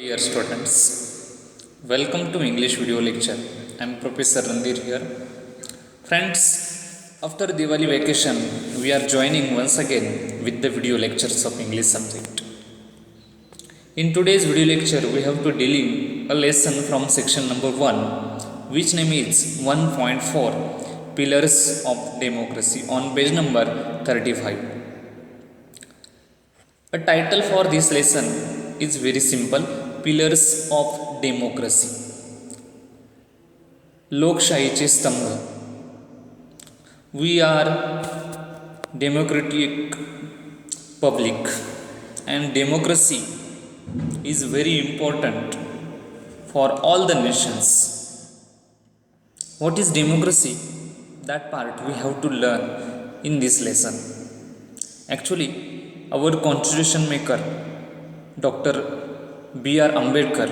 Dear students, welcome to English video lecture. I am Professor Randir here. Friends, after Diwali vacation, we are joining once again with the video lectures of English subject. In today's video lecture, we have to dealing a lesson from section number 1, which name is 1.4 Pillars of Democracy on page number 35. A title for this lesson is very simple, Pillars of Democracy. लोकशाहीचे स्तंभ. We are democratic public and democracy is very important for all the nations. What is democracy? That part we have to learn in this lesson. Actually, our constitution maker Dr. B.R. Ambedkar,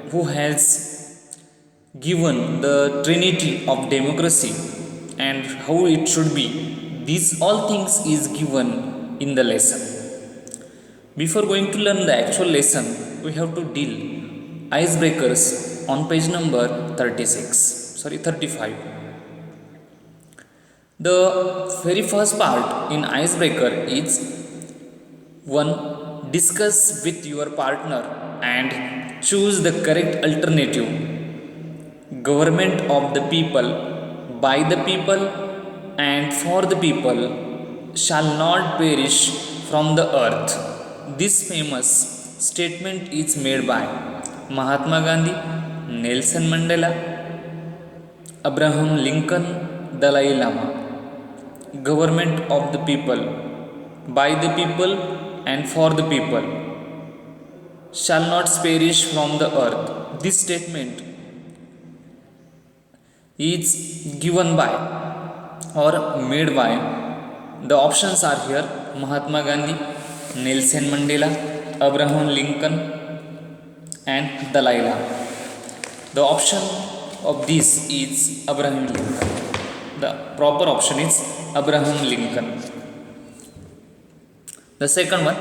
who has given the trinity of democracy and how it should be, these all things is given in the lesson. Before going to learn the actual lesson, we have to deal icebreakers on page number 35. The very first part in icebreaker is 1. Discuss with your partner and choose the correct alternative. Government of the people, by the people, and for the people shall not perish from the earth. This famous statement is made by Mahatma Gandhi, Nelson Mandela, Abraham Lincoln, Dalai Lama. Government of the people, by the people, and for the people shall not perish from the earth. This statement is given by or made by, the options are here, Mahatma Gandhi, Nelson Mandela, Abraham Lincoln, and Dalai Lama. The option of this is Abraham Lincoln. The proper option is Abraham Lincoln. The second one,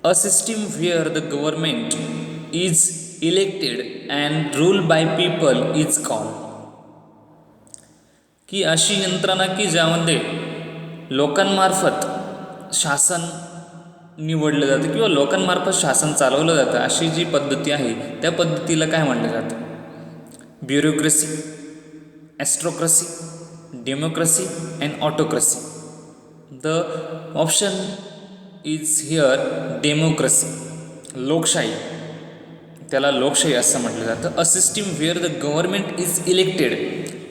a system where the government is elected and ruled by people is called. की अशी यंत्रणा की ज्यामध्ये लोकांमार्फत शासन निवडलं जातं किंवा लोकांमार्फत शासन चालवलं जातं, अशी जी पद्धती आहे त्या पद्धतीला काय म्हटलं जातं? Bureaucracy, aristocracy, democracy and autocracy. The option is here democracy. लोकशाही, त्याला लोकशाही असं म्हटलं जातं. A system where the government is elected,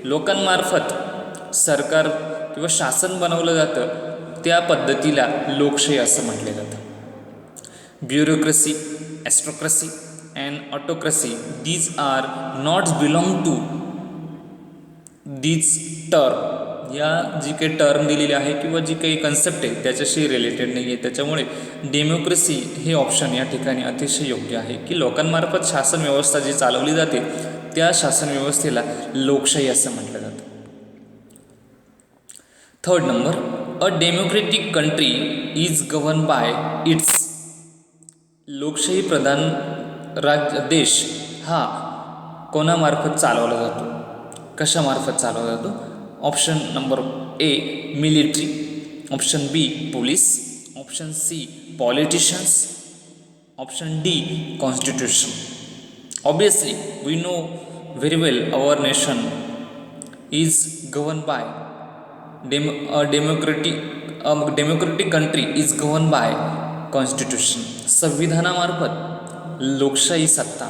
लोकांमार्फत सरकार किंवा शासन बनवलं जातं, त्या पद्धतीला लोकशाही असं म्हटलं जातं. Bureaucracy, aristocracy and autocracy, these are not belong to these term. या जी काही टर्म दिलेली आहे किंवा जी काही कन्सेप्ट आहे त्याच्याशी रिलेटेड नाही आहे. त्याच्यामुळे डेमोक्रेसी हे ऑप्शन या ठिकाणी अतिशय योग्य आहे की लोकांमार्फत शासन व्यवस्था जी चालवली जाते त्या शासन व्यवस्थेला लोकशाही असं म्हटलं जातं. Third number, a democratic country is govern bye it's. लोकशाही प्रधान देश हा कोणामार्फत चालवला जातो, कशामार्फत चालवला जातो? Option number A military, option B police, option C politicians, option D constitution. Obviously we know very well our nation is govern by democratic country is govern by constitution. संविधानामार्फत लोकशाही सत्ता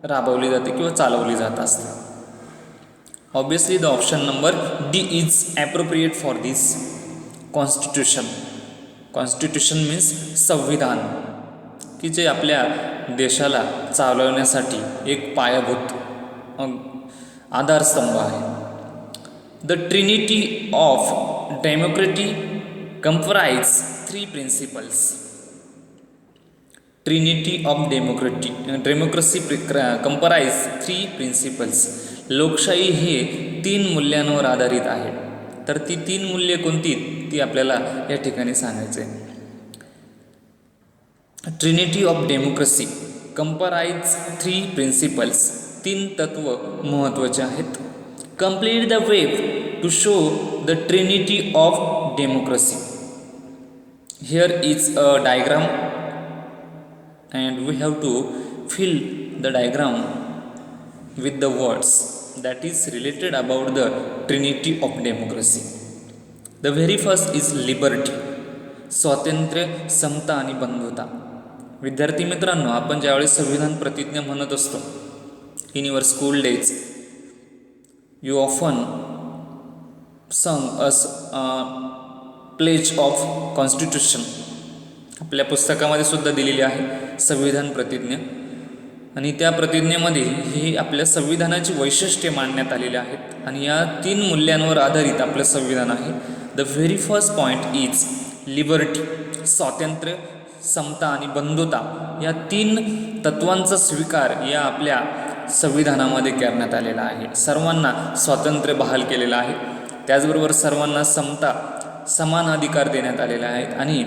राबवली जाते किंवा चालवली जात असते. Obviously the option number D is appropriate for this. Constitution. Constitution means संविधान, की जे आपल्या देशाला चालवण्यासाठी एक पायाभूत आधारस्तंभ आहे. The trinity of democracy comprise three principles. Trinity of democracy comprise three principles. लोकशाही हे 3 मूल्यांवर आधारित आहे. तर ती 3 मूल्ये कोणती ती आपल्याला या ठिकाणी सांगायचं आहे. Trinity of democracy comprise 3 principles, 3 तत्व महत्त्वाचे आहेत. Complete the web to show the trinity of democracy. Here is a diagram and we have to fill the diagram with the words that is related about the trinity of democracy. The very first is liberty, स्वातंत्र्य, समता आणि बंधुता. विद्यार्थी मित्रांनो, आपण ज्यावेळेस संविधान प्रतिज्ञा म्हणत असतो in your school days you often संग अस प्लेज ऑफ कॉन्स्टिट्यूशन. आपल्या पुस्तकामध्ये सुद्धा दिलेली आहे संविधान प्रतिज्ञा, आणि त्या प्रतिज्ञेमध्ये ही आपल्या संविधानाची वैशिष्ट्ये मांडण्यात आलेली आहेत आणि या 3 मूल्यांवर आधारित आपलं संविधान आहे. The very first point is liberty, स्वातंत्र्य, समता आणि बंधुता या 3 तत्वांचा स्वीकार या आपल्या संविधानामध्ये करण्यात आलेला आहे. सर्वांना स्वातंत्र्य बहाल केलेलं आहे, त्याचबरोबर सर्वांना समता, समान अधिकार देण्यात आलेले आहेत. आणि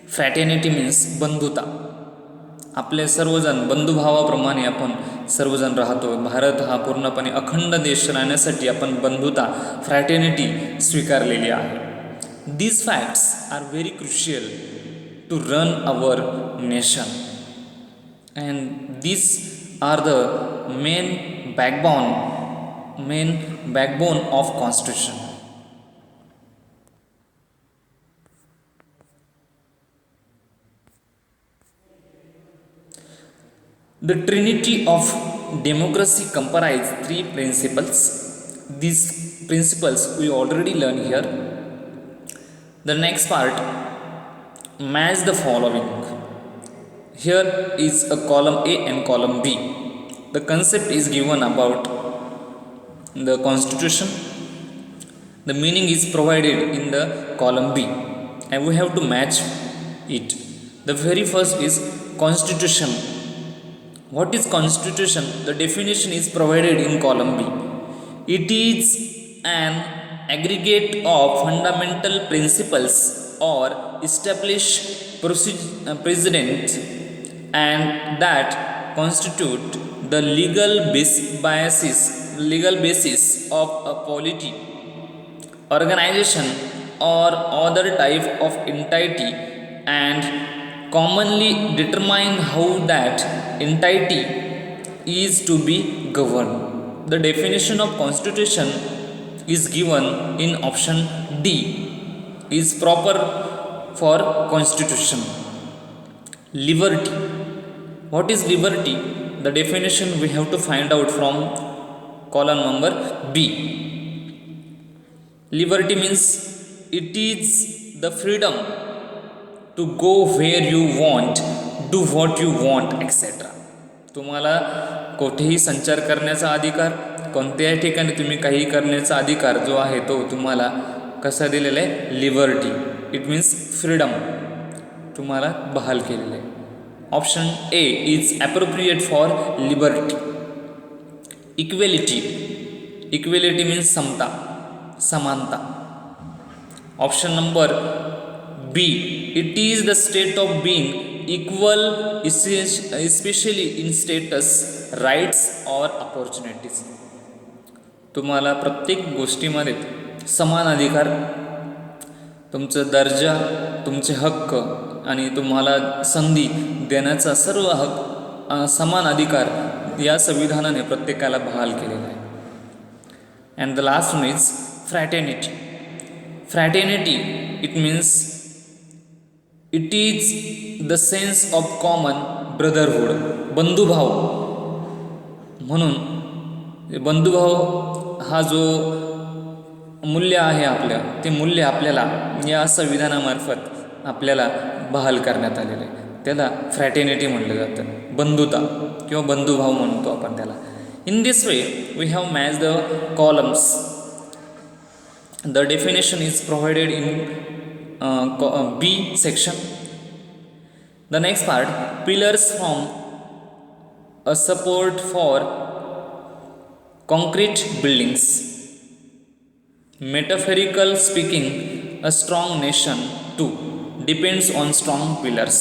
फ्रॅटर्निटी मीन्स बंधुता. आपले सर्वजण बंधुभावाप्रमाणे आपण सर्वजण राहतो. भारत हा पूर्णपणे अखंड देश राहण्यासाठी आपण बंधुता, फ्रॅटर्निटी स्वीकारलेली आहे. These facts are very crucial to run our nation and these are the main backbone of constitution. The trinity of democracy comprise 3 principles. These principles we already learned here. The next part, match the following. Here is a column A and column B. The concept is given about the constitution. The meaning is provided in the column B and we have to match it. The very first is constitution. What is constitution? The definition is provided in column B. It is an aggregate of fundamental principles or established precedents and that constitute the legal basis of a polity, organization or other type of entity and commonly determine how that entity is to be governed. The definition of constitution is given in option D, is proper for constitution. Liberty. What is liberty? The definition we have to find out from column number B. Liberty means it is the freedom to go where you want, do what you want, etc. तुम्हाला कुठेही संचार करण्याचा अधिकार, कोणत्याही ठिकाणी तुम्ही काही करण्याचा अधिकार जो आहे तो तुम्हाला कसा दिलेला आहे? लिबर्टी. इट मीन्स फ्रीडम तुम्हाला बहाल केलेलं आहे. Option A is appropriate for liberty. Equality means समता, समानता. Option number B, it is the state of being equal especially in status, rights or opportunities. तुम्हाला प्रत्येक गोष्टीमध्ये समान अधिकार, तुमचा दर्जा, तुमचे हक्क आणि तुम्हाला संधी देण्याचा सर्व हक्क, समान अधिकार या संविधानाने प्रत्येकाला बहाल केलेला आहे. And the last one is fraternity. It means it is the sense of common brotherhood. बंधुभाव म्हणून बंधुभाव हा जो मूल्य आहे आपलं, ते मूल्य आपल्याला या संविधानामार्फत आपल्याला बहाल करण्यात आलेलं आहे. त्याला फ्रॅटर्निटी म्हटलं जातं, बंधुता किंवा बंधुभाव म्हणतो आपण त्याला. In this way we have match the columns. The definition is provided in B section. The next part, pillars form a support for concrete buildings. Metaphorical speaking, a strong nation too depends on strong pillars.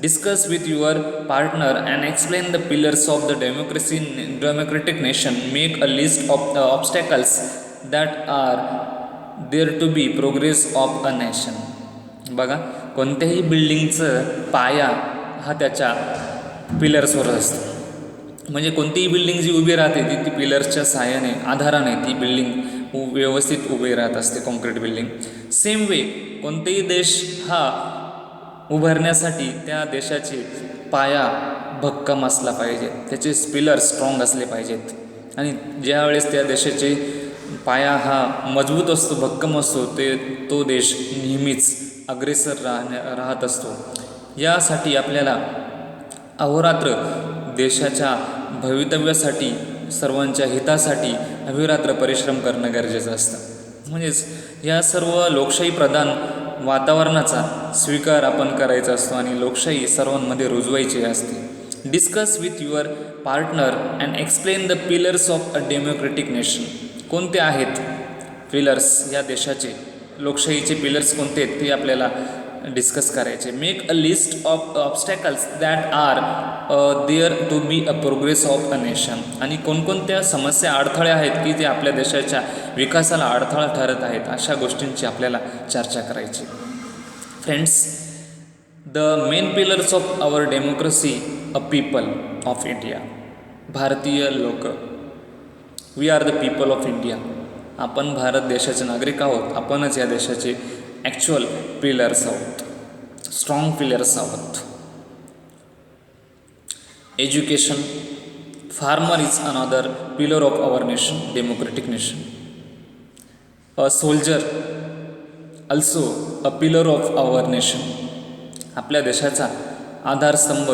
Discuss with your partner and explain the pillars of the democratic nation. Make a list of the obstacles that are there to be progress of a nation. बघा, कोणत्याही बिल्डिंगचं पाया हा त्याच्या पिलर्सवर असतो. म्हणजे कोणतीही building जी उभी राहते ती पिलर्सच्या सहाय्याने, आधाराने ती बिल्डिंग व्यवस्थित उभी राहत असते, कॉन्क्रीट बिल्डिंग. सेम वे कोणतेही देश हा उभारण्यासाठी त्या देशाचे पाया भक्कम असला पाहिजे, त्याचे पिलर स्ट्रॉंग असले पाहिजेत. आणि ज्यावेळेस त्या देशाचे पाया हा मजबूत असतो, भक्कम असतो, तो देश नेहमीच अग्रेसर राहत असतो. यासाठी आपल्याला अहोरात्र देशाच्या भवितव्यासाठी, सर्वांच्या हितासाठी अहोरात्र परिश्रम करणं गरजेचं असतं. म्हणजेच या सर्व लोकशाही प्रधान वातावरणाचा स्वीकार आपण करायचा असतो आणि लोकशाही सर्वांमध्ये रुजवायची असते. Discuss with your partner and explain the pillars of a democratic nation. कोणते आहेत पिलर्स या देशाचे, लोकशाहीचे पिलर्स कोणते आहेत ते आपल्याला डिस्कस करायचे. Make a list of obstacles that are there to be a progress of a nation. आणि कोणकोणत्या समस्या, अडथळे आहेत की जे आपल्या देशाच्या विकासाला अडथळा ठरत आहेत, अशा गोष्टींची आपल्याला चर्चा करायची. Friends, the main pillars of our democracy, a people of India. भारतीय लोक, we are the people of India. आपण भारत देशाचे नागरिक आहोत. आपणच या देशाचे ॲक्च्युअल पिलर्स आहोत, स्ट्रॉंग पिलर्स आहोत. Education, farmer is another pillar of our nation, democratic nation. A soldier also a pillar of our nation. आपल्या देशाचा आधारस्तंभ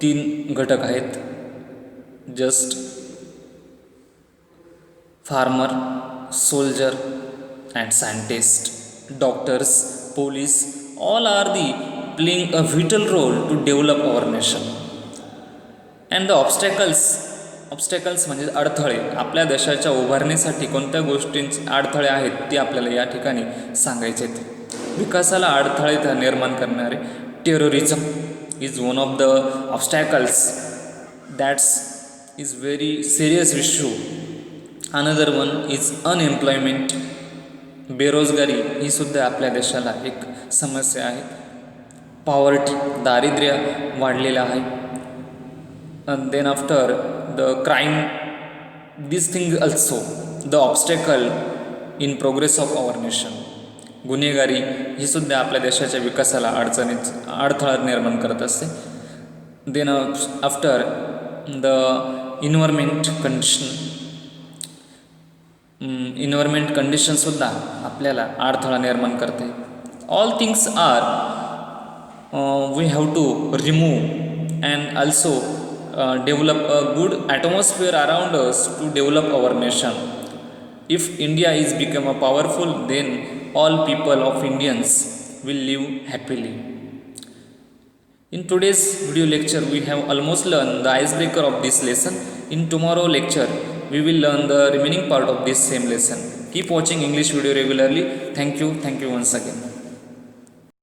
3 घटक आहेत. Just farmer, soldier and scientist, doctors, police, all are the playing a vital role to develop our nation. And the obstacles म्हणजे अडथळे. आपल्या देशाच्या उभारणीसाठी कोणत्या गोष्टींचे अडथळे आहेत ते आपल्याला या ठिकाणी सांगायचे आहेत. विकासाला अडथळे निर्माण करणारे terrorism is one of the obstacles that's is very serious issue. Another one is unemployment. बेरोजगारी ही सुद्धा आपल्या देशाला एक समस्या आहे. पॉवर्टी, दारिद्र्य वाढलेलं आहे. and then after the crime, this thing also the obstacle in progress of our nation. गुन्हेगारी ही सुद्धा आपल्या देशाच्या विकासाला अडथळा निर्माण करत असते. then after the environment condition सुद्धा आपल्याला अडथळा निर्माण करते. all things are we have to remove and also develop a good atmosphere around us to develop our nation. If India is become a powerful, then all people of Indians will live happily. In today's video lecture, we have almost learned the icebreaker of this lesson. In tomorrow lecture, we will learn the remaining part of this same lesson. Keep watching English video regularly. Thank you once again.